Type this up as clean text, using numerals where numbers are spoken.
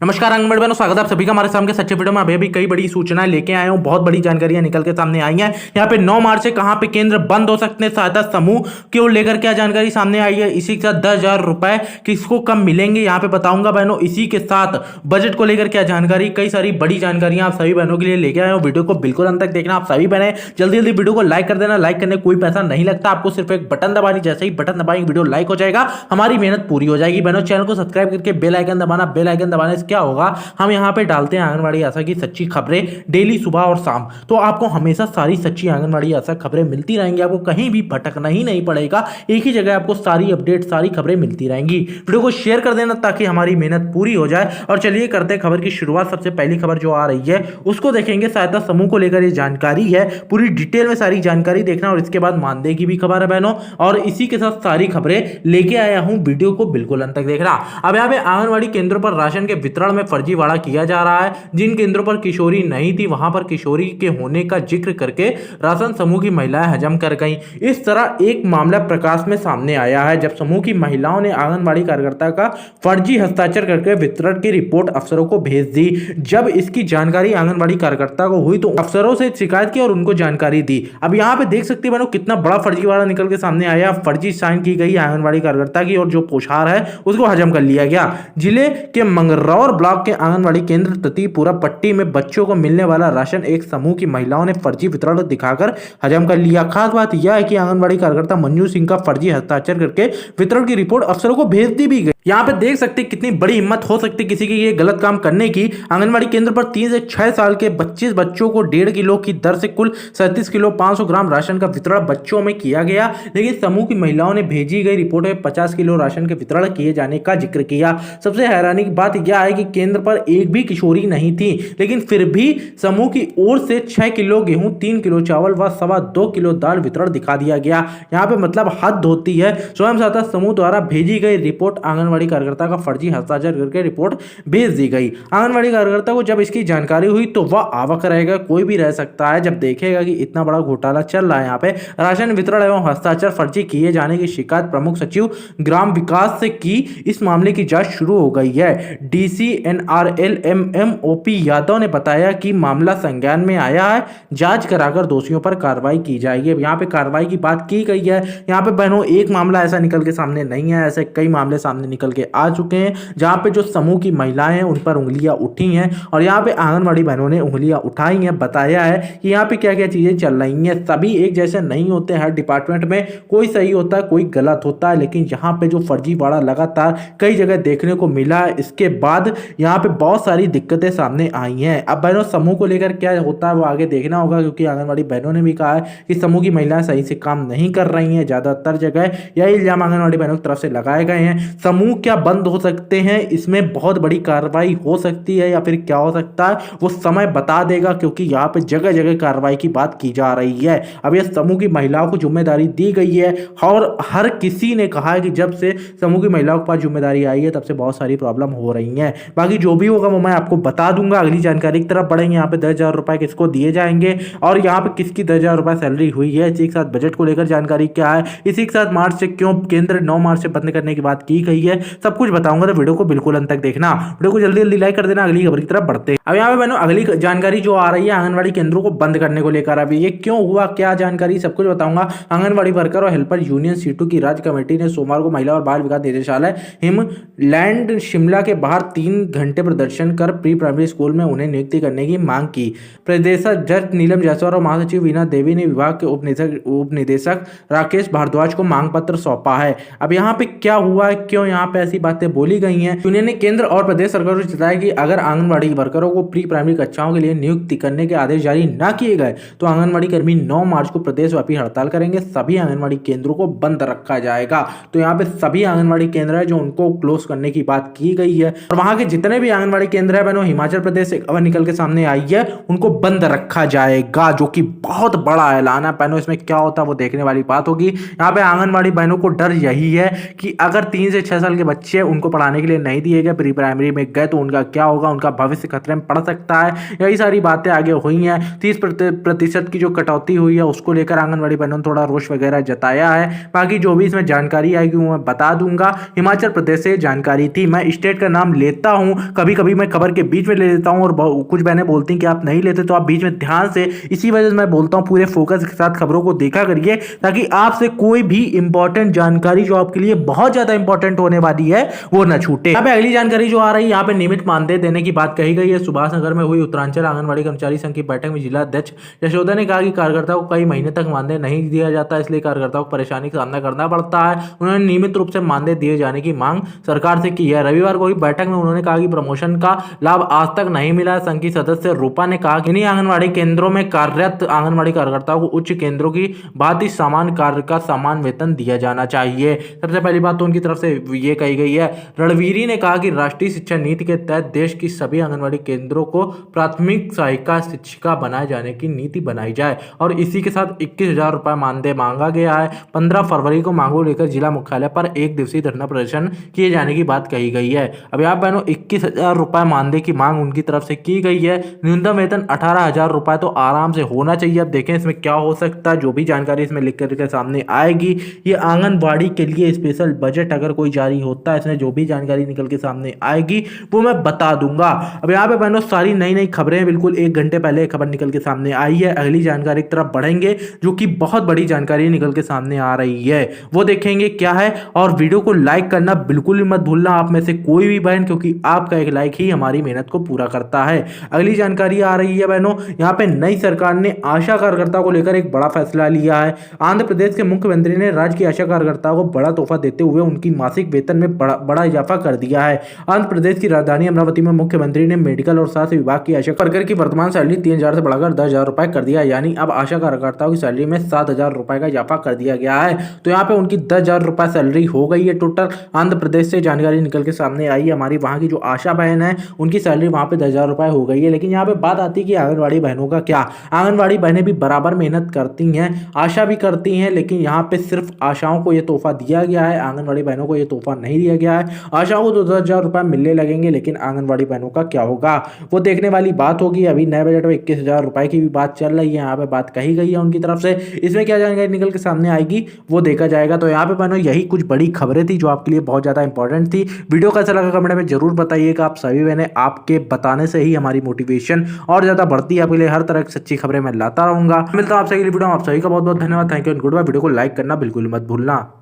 नमस्कार आंगनबाड़ी बहनों, स्वागत है आप सभी का हमारे सामने सच्चे वीडियो में। अभी कई बड़ी सूचनाएं लेके आए हूं, बहुत बड़ी जानकारियां निकल के सामने आई हैं। यहाँ पे 9 मार्च से कहां पे केंद्र बंद हो सकते हैं, सहायता समूह की ओर लेकर क्या जानकारी सामने आई है। इसी के साथ 10,000 रुपए किसको कब मिलेंगे यहाँ पे बताऊंगा बहनों। इसी के साथ बजट को लेकर क्या जानकारी, कई सारी बड़ी जानकारियां आप सभी बहनों के लिए लेके आए हो। वीडियो को बिल्कुल अंत तक देखना आप सभी बहने, जल्दी जल्दी वीडियो को लाइक कर देना। लाइक करने कोई पैसा नहीं लगता, आपको सिर्फ एक बटन दबानी, जैसे ही बटन दबाएंगे वीडियो लाइक हो जाएगा, हमारी मेहनत पूरी हो जाएगी। बहनों चैनल को सब्सक्राइब करके बेल आइकन दबाना। बेल आइकन दबाने से क्या होगा, हम यहाँ पे डालते हैं आंगनबाड़ी आशा की सच्ची खबरें डेली सुबह और शाम, तो आपको हमेशा सारी सच्ची आंगनबाड़ी आशा खबरें मिलती रहेंगी। आपको कहीं भी भटकना ही नहीं पड़ेगा, एक ही जगह आपको सारी अपडेट सारी खबरें मिलती रहेंगी। वीडियो को शेयर कर देना ताकि हमारी मेहनत पूरी हो जाए। और चलिए करते हैं खबर की शुरुआत। सबसे पहली खबर जो आ रही है उसको देखेंगे। सहायता समूह को लेकर ये जानकारी है, पूरी डिटेल में सारी जानकारी देखना। और इसके बाद मानदेय की भी खबर है बहनों, और इसी के साथ सारी खबरें लेके आया हूं, वीडियो को बिल्कुल अंत तक देखना। अब यहाँ पे आंगनबाड़ी केंद्रों पर राशन के वितरण में फर्जीवाड़ा किया जा रहा है। जिन केंद्रों पर किशोरी नहीं थी वहां पर किशोरी के होने का जिक्र करके राशन समूह की महिलाएं हजम कर गईं। इस तरह एक मामला प्रकाश में सामने आया है, जब समूह की महिलाओं ने आंगनबाड़ी कार्यकर्ता का फर्जी हस्ताक्षर करके वितरण की रिपोर्ट अफसरों को भेज दी। जब इसकी जानकारी आंगनबाड़ी कार्यकर्ता को हुई तो अफसरों से शिकायत की और उनको जानकारी दी। अब यहाँ पे देख सकते हैं कितना बड़ा फर्जीवाड़ा निकल के सामने आया। फर्जी साइन की गई आंगनबाड़ी कार्यकर्ता की और जो पोशार है उसको हजम कर लिया गया। जिले के मंगरौर ब्लॉक के आंगनबाड़ी केंद्र ततीपुरा पट्टी में बच्चों को मिलने वाला राशन एक समूह की महिलाओं ने फर्जी वितरण दिखाकर हजम कर लिया। खास बात यह है कि आंगनबाड़ी कार्यकर्ता मंजू सिंह का फर्जी हस्ताक्षर करके वितरण की रिपोर्ट अफसरों को भेज दी भी गई। यहाँ पे देख सकते कितनी बड़ी हिम्मत हो सकती किसी की ये गलत काम करने की। आंगनबाड़ी केंद्र पर 3 से 6 साल के 25 बच्चों को 1.5 किलो की दर से कुल 37 किलो 500 ग्राम राशन का वितरण बच्चों में किया गया। लेकिन समूह की महिलाओं ने भेजी गई रिपोर्ट में 50 किलो राशन के वितरण किए जाने का जिक्र किया। सबसे हैरानी की बात यह है कि केंद्र पर एक भी किशोरी नहीं थी, लेकिन फिर भी समूह की ओर से 6 किलो गेहूं, 3 किलो चावल व 2.25 किलो दाल वितरण दिखा दिया गया। यहाँ पे मतलब हद होती है। स्वयं सहायता समूह द्वारा भेजी गई रिपोर्ट आंगनबाड़ी कार्यकर्ता का फर्जी हस्ताक्षर करके रिपोर्ट भेज दी गई। आंगनबाड़ी कार्यकर्ता को जब इसकी जानकारी हुई तो वह अवाक रहेगा, कोई भी रह सकता है जब देखेगा कि इतना बड़ा घोटाला चल रहा है। यहाँ पे राशन वितरण एवं हस्ताक्षर फर्जी किए जाने की शिकायत प्रमुख सचिव ग्राम विकास से की। इस मामले की जांच शुरू हो गई है। डीसी NRL MMOP यादव ने बताया कि मामला संज्ञान में आया है, जांच कराकर दोषियों पर कार्रवाई की जाएगी। यहाँ पे कार्रवाई की बात की गई है। यहाँ पे बहनों एक मामला ऐसा निकल के सामने नहीं है, ऐसे कई मामले सामने निकल के आ चुके हैं जहाँ पे जो समूह की महिलाएं हैं उन पर उंगलियां उठी हैं और यहाँ पे आंगनबाड़ी बहनों ने उंगलियां उठाई हैं। बताया है कि यहाँ पे क्या क्या चीजें चल रही हैं। सभी एक जैसे नहीं होते, हर डिपार्टमेंट में कोई सही होता है कोई गलत होता है, लेकिन यहाँ पे जो फर्जीवाड़ा लगातार कई जगह देखने को मिला है, इसके बाद यहाँ पे बहुत सारी दिक्कतें सामने आई हैं। अब बहनों समूह को लेकर क्या होता है वो आगे देखना होगा, क्योंकि आंगनबाड़ी बहनों ने भी कहा है कि समूह की महिलाएं सही से काम नहीं कर रही हैं। ज्यादातर जगह यही इल्जाम आंगनबाड़ी बहनों की तरफ से लगाए गए हैं। समूह क्या बंद हो सकते हैं, इसमें बहुत बड़ी कार्रवाई हो सकती है या फिर क्या हो सकता है वो समय बता देगा, क्योंकि यहाँ पे जगह जगह कार्रवाई की बात की जा रही है। अब यह समूह की महिलाओं को जिम्मेदारी दी गई है और हर किसी ने कहा है कि जब से समूह की महिलाओं के पास जिम्मेदारी आई है तब से बहुत सारी प्रॉब्लम हो रही है। बाकी जो भी होगा वो मैं आपको बता दूंगा। अगली जानकारी की तरफ बढ़ेंगे। यहाँ पे 10,000 रुपए किसको दिए जाएंगे और यहाँ पे किसकी 10,000 रुपए सैलरी हुई है। इसी के साथ बजट को लेकर जानकारी क्या है, इसी के साथ मार्च से क्यों केंद्र 9 मार्च से बंद करने की बात की गई है, सब कुछ बताऊंगा। तो वीडियो को बिल्कुल अंत तक देखना। वीडियो को जल्दी जल्दी लाइक कर देना। अगली खबर की तरफ बढ़ते हैं। अब यहाँ पे मैंने अगली जानकारी जो आ रही है आंगनबाड़ी केंद्रों को बंद करने को लेकर, अभी ये क्यों हुआ, क्या जानकारी, सब कुछ बताऊंगा। आंगनबाड़ी वर्कर और हेल्पर यूनियन सीटू की राज्य कमेटी ने सोमवार को महिला और बाल विकास निदेशालय हिमलैंड शिमला के बाहर 3 घंटे प्रदर्शन कर प्री प्राइमरी स्कूल में उन्हें नियुक्ति करने की मांग की। प्रदेशाध्यक्ष नीलम जायसवाल और महासचिव वीना देवी ने विभाग के उपनिदेशक राकेश भारद्वाज को मांग पत्र सौंपा है। अब यहाँ पे क्या हुआ है, क्यों यहाँ पे ऐसी बातें बोली गई हैं। यूनियन ने केंद्र और प्रदेश सरकार को बताया कि अगर आंगनबाड़ी वर्करों को प्री प्राइमरी कक्षाओं के लिए नियुक्ति करने के आदेश जारी न किए गए तो आंगनबाड़ी कर्मी 9 मार्च को प्रदेशव्यापी हड़ताल करेंगे। सभी आंगनबाड़ी केंद्रों को बंद रखा जाएगा। तो यहाँ पे सभी आंगनबाड़ी केंद्र है जो उनको क्लोज करने की बात की गई है और वहां के जितने भी आंगनबाड़ी केंद्र है बहनों, हिमाचल प्रदेश से खबर निकल के सामने आई है, उनको बंद रखा जाएगा, जो कि बहुत बड़ा ऐलान है बहनों। इसमें क्या होता है वो देखने वाली बात होगी। यहाँ पे आंगनबाड़ी बहनों को डर यही है कि अगर 3 से 6 साल के के बच्चे उनको पढ़ाने के लिए नहीं दिए गए, प्री प्राइमरी में गए तो उनका क्या होगा, उनका भविष्य खतरे में पड़ सकता है। यही सारी बातें आगे हुई हैं। 30% की जो कटौती हुई है उसको लेकर आंगनबाड़ी बहनों ने थोड़ा रोष वगैरह जताया है। बाकी जो भी इसमें जानकारी आएगी वो मैं बता दूंगा। हिमाचल प्रदेश से जानकारी थी। मैं स्टेट का नाम लेता हूं, कभी कभी मैं खबर के बीच में ले लेता हूं और कुछ बहनें बोलती हैं कि आप नहीं लेते, तो आप बीच में ध्यान से, इसी वजह से मैं बोलता हूं पूरे फोकस के साथ खबरों को देखा करिए, ताकि आपसे कोई भी इंपॉर्टेंट जानकारी जो आपके लिए बहुत ज्यादा इंपॉर्टेंट होने वाली है वो न छूटे। यहाँ पे अगली जानकारी जो आ रही है, यहाँ पे नियमित मानदेय देने की बात कही गई है। सुभाष नगर में हुई उत्तरांचल आंगनबाड़ी कर्मचारी संघ की बैठक में जिला अध्यक्ष यशोदा ने कहा कि कार्यकर्ताओं को कई महीने तक मानदेय नहीं दिया जाता, इसलिए कार्यकर्ताओं को परेशानी का सामना करना पड़ता है। उन्होंने नियमित रूप से मानदेय दिए जाने की मांग सरकार से की है। रविवार को हुई बैठक में उन्होंने कहा कि प्रमोशन का लाभ आज तक नहीं मिला। संघ की सदस्य रूपा ने कहा कि इन्हीं आंगनबाड़ी केंद्रों में कार्यरत आंगनबाड़ी कार्यकर्ताओं को उच्च केंद्रों की भांति समान कार्य का समान वेतन दिया जाना चाहिए। सबसे पहली बात तो उनकी तरफ से ये कही गई है। रणवीरी ने कहा कि राष्ट्रीय शिक्षा नीति के तहत देश की सभी आंगनबाड़ी केंद्रों को प्राथमिक सहायिका शिक्षिका बनाए जाने की नीति बनाई जाए और इसी के साथ 21,000 रुपए मानदेय मांगा गया है। 15 फरवरी को मांगों लेकर जिला मुख्यालय पर एक दिवसीय धरना प्रदर्शन किए जाने की बात कही गई है। अब यहाँ बहनों 21,000 रुपए मानदेय की मांग उनकी तरफ से की गई है। न्यूनतम वेतन 18,000 रुपए तो आराम से होना चाहिए। अब देखें इसमें क्या हो सकता है, जो भी जानकारी इसमें लिख करके सामने आएगी। ये आंगनबाड़ी के लिए स्पेशल बजट अगर कोई जारी होता है, इसमें जो भी जानकारी निकल के सामने आएगी वो मैं बता दूंगा। अब यहाँ पे बहनों सारी नई नई खबरें, बिल्कुल 1 घंटे पहले खबर निकल के सामने आई है। अगली जानकारी की तरफ बढ़ेंगे जो कि बहुत बड़ी जानकारी निकल के सामने आ रही है, वो देखेंगे क्या है। और वीडियो को लाइक करना बिल्कुल भी मत भूलना, आप में से कोई भी बहन, क्योंकि आपका एक लाइक ही हमारी मेहनत को पूरा करता है। अगली जानकारी आ रही है बहनों, यहाँ पे नई सरकार ने आशा कार्यकर्ताओं को लेकर एक बड़ा फैसला लिया है। आंध्र प्रदेश के मुख्यमंत्री ने राज्य की आशा कार्यकर्ताओं को बड़ा तोहफा देते हुए उनकी मासिक वेतन में बड़ा इजाफा कर दिया है। आंध्र प्रदेश की राजधानी अमरावती में मुख्यमंत्री ने मेडिकल और स्वास्थ्य विभाग की आशा वर्कर की वर्तमान सैलरी 3,000 से बढ़ाकर 10,000 रुपए कर दिया, यानी अब आशा कार्यकर्ताओं की सैलरी में 7,000 रुपए का इजाफा कर दिया गया है। तो यहाँ पे उनकी 10,000 रुपए सैलरी हो गई है टोटल। आंध्र प्रदेश से जानकारी निकल के सामने आई है। हमारी वहाँ की जो आशा बहन है उनकी सैलरी वहाँ पे 10,000 रुपए हो गई है। लेकिन यहाँ पे बात आती है कि आंगनबाड़ी बहनों का क्या। आंगनबाड़ी बहनें भी बराबर मेहनत करती हैं, आशा भी करती हैं, लेकिन यहाँ पे सिर्फ आशाओं को ये तोहफा दिया गया है, आंगनबाड़ी बहनों को ये तोहफा नहीं दिया गया है। आशाओं को तो 10,000 रुपए मिलने लगेंगे, लेकिन आंगनबाड़ी बहनों का क्या होगा वो देखने वाली बात होगी। अभी नए बजट में 21,000 रुपए की भी बात चल रही है, यहाँ पे बात कही गई है उनकी तरफ से। इसमें क्या जानकारी निकल के सामने आएगी वो देखा जाएगा। तो यहाँ पे बहनों यही कुछ बड़ी खबरें थी जो आपके लिए बहुत ज्यादा इंपॉर्टेंट थी। वीडियो कैसा लगा कमेंट में जरूर बताइएगा। आप सभी बहनें, आपके बताने से ही हमारी मोटिवेशन और ज्यादा बढ़ती है। आपके लिए हर तरह की सच्ची खबरें मैं लाता रहूंगा। मिलता हूं आपसे अगली वीडियो में। आप सभी का बहुत बहुत धन्यवाद। Thank you and goodbye. Video को लाइक करना बिल्कुल मत भूलना।